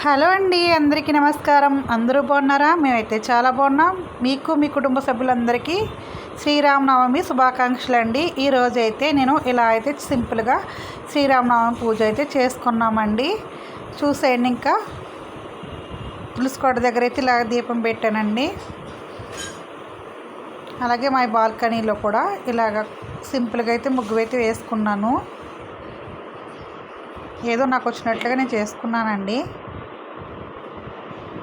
Hello అండి, అందరికీ నమస్కారం. అందరూ బాగున్నారా? మేమైతే చాలా బాగున్నాం. మీకు మీ కుటుంబ సభ్యులందరికీ శ్రీరామనవమి శుభాకాంక్షలు అండి. ఈరోజు అయితే నేను ఇలా అయితే సింపుల్గా శ్రీరామనవమి పూజ అయితే చేసుకున్నామండి. చూసేయండి. ఇంకా తులసికోట దగ్గర అయితే ఇలా దీపం పెట్టానండి. అలాగే మా బాల్కనీలో కూడా ఇలాగ సింపుల్గా అయితే ముగ్గు అయితే వేసుకున్నాను. ఏదో నాకు వచ్చినట్లుగా నేను చేసుకున్నానండి.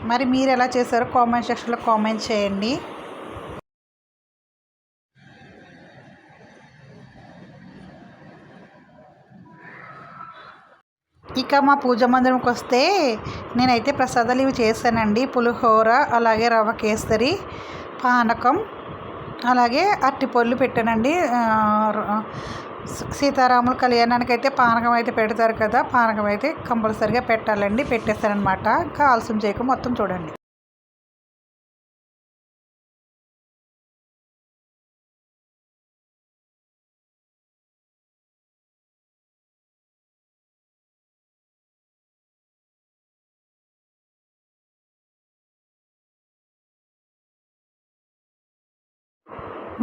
మరి మీరు ఎలా చేశారో కామెంట్ సెక్షన్లో కామెంట్ చేయండి. ఇక మా పూజ మందిరంకి వస్తే నేనైతే ప్రసాదాలు ఇవి చేశానండి. పులిహోర, అలాగే రవ్వ కేసరి, పానకం, అలాగే అరటిపళ్ళు పెట్టానండి. సీతారాముల కళ్యాణానికి అయితే పానకం అయితే పెడతారు కదా, పానకం అయితే కంపల్సరిగా పెట్టాలండి. పెట్టేస్తారనమాట. ఇంకా ఆలస్యం చేయక మొత్తం చూడండి.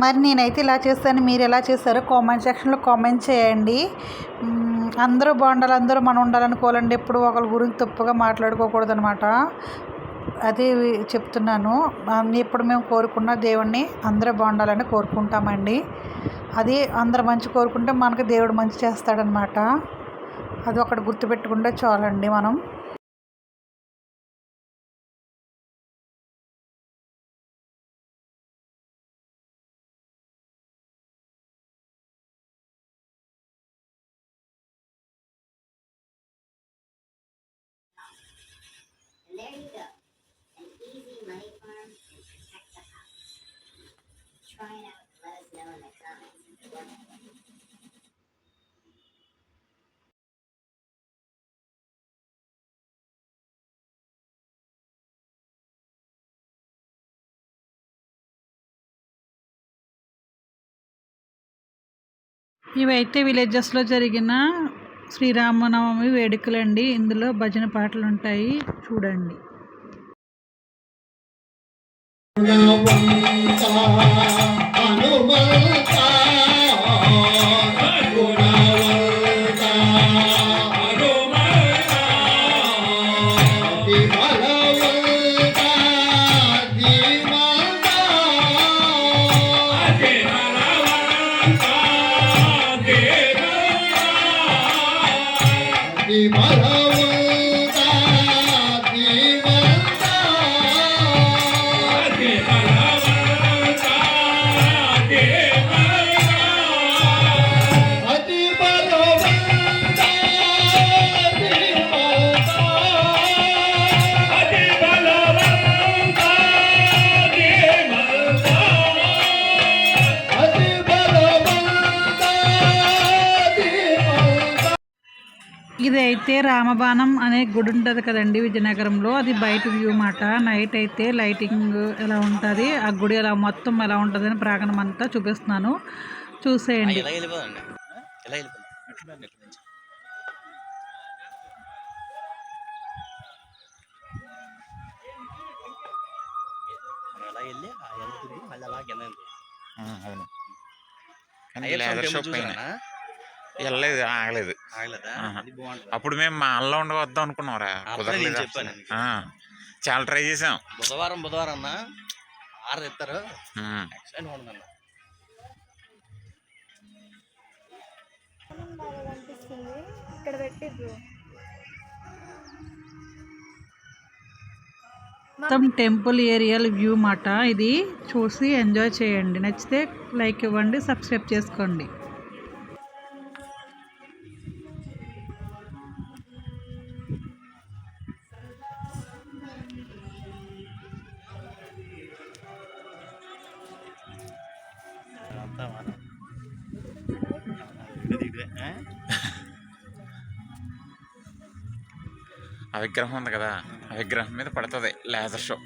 మరి నేనైతే ఇలా చేస్తాను, మీరు ఎలా చేస్తారో కామెంట్ సెక్షన్లో కామెంట్ చేయండి. అందరూ బాగుండాలి, అందరూ మనం ఉండాలనుకోవాలండి. ఎప్పుడు ఒకరి గురించి తప్పుగా మాట్లాడుకోకూడదు అనమాట. అది చెప్తున్నాను. ఇప్పుడు మేము కోరుకున్న దేవుణ్ణి అందరూ బాగుండాలని కోరుకుంటామండి. అది అందరూ మంచి కోరుకుంటే మనకు దేవుడు మంచి చేస్తాడనమాట. అది ఒకటి గుర్తుపెట్టుకుంటే చాలండి మనం. There you go. An easy money farm and protect the house. Try it out and let us know in the comments if it works. ఇవైతే విలేజెస్లో జరిగిన శ్రీరామనవమి వేడుకలండి. ఇందులో భజన పాటలు ఉంటాయి, చూడండి. ఇది అయితే రామబాణం అనే గుడి ఉంటుంది కదండి విజయనగరంలో. అది బయట వ్యూ మాట. నైట్ అయితే లైటింగ్ ఎలా ఉంటుంది, ఆ గుడి ఎలా మొత్తం ఎలా ఉంటుంది అని ప్రాంగణం అంతా చూపిస్తున్నాను, చూసేయండి. వెళ్ళలేదు, ఆగలేదు. అప్పుడు మేము మా అల్లో ఉండవద్దాం అనుకున్నాంరా, కుదరలేదు. చాలా ట్రై చేసాం. బుధవారం అన్న 6 ఎత్తారు. మొత్తం టెంపుల్ ఏరియల్ వ్యూ మాట. ఇది చూసి ఎంజాయ్ చేయండి. నచ్చితే లైక్ ఇవ్వండి, సబ్స్క్రైబ్ చేసుకోండి. ఆ విగ్రహం ఉంది కదా, ఆ విగ్రహం మీద పడుతుంది లేజర్ షో.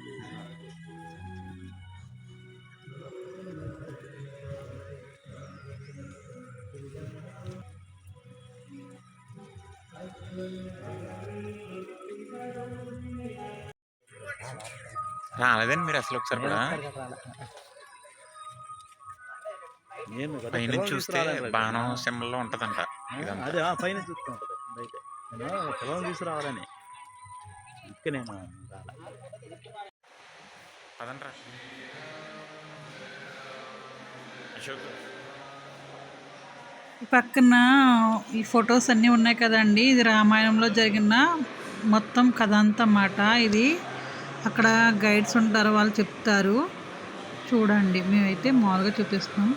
రాలేదండి మీరు అసలు ఒకసారి కూడా? నేను కదా పైనుంచి పిల్లల్ని చూస్తే తీసుకురావాలని బాణం సింబల్లో ఉంటదంట ఇదంతా. అదే పైన చూస్తూ ఉంటుంది బయట. నేను పిల్లల్ని తీసుకురావాలని ఇంకా నేను రాలే. పదండ్రా అశోక్. ఈ పక్కన ఈ ఫొటోస్ అన్నీ ఉన్నాయి కదండి, ఇది రామాయణంలో జరిగిన మొత్తం కథ అంతా అన్నమాట. ఇది అక్కడ గైడ్స్ ఉంటారు, వాళ్ళు చెప్తారు. చూడండి, మేమైతే మామూలుగా చూపిస్తాం.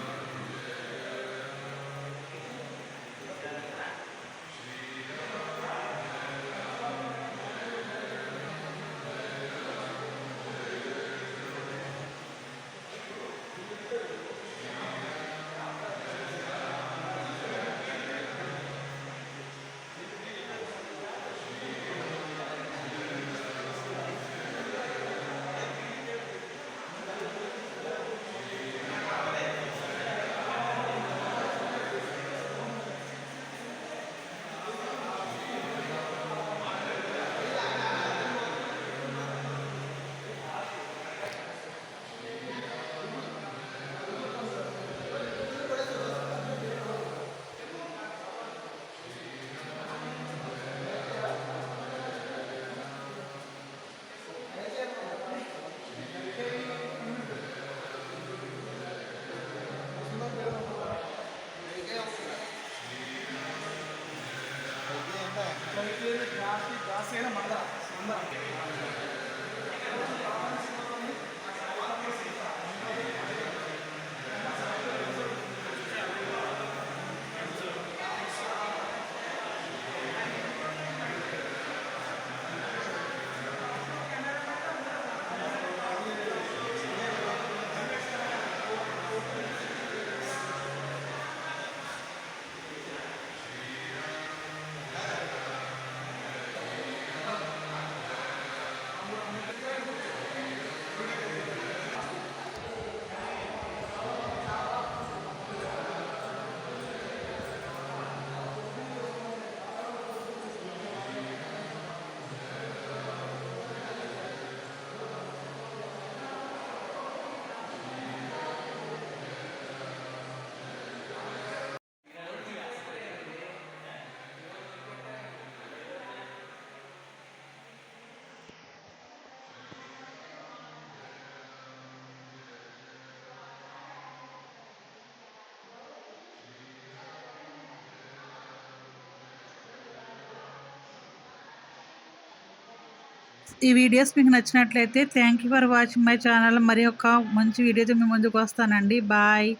ఈ వీడియోస్ మీకు నచ్చినట్లయితే thank you for watching my channel. మరి ఒక మంచి వీడియోతో మీ ముందుకు వస్తానండి. బాయ్.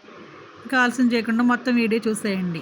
ఇంకా ఆలస్యం చేయకుండా మొత్తం వీడియో చూసేయండి.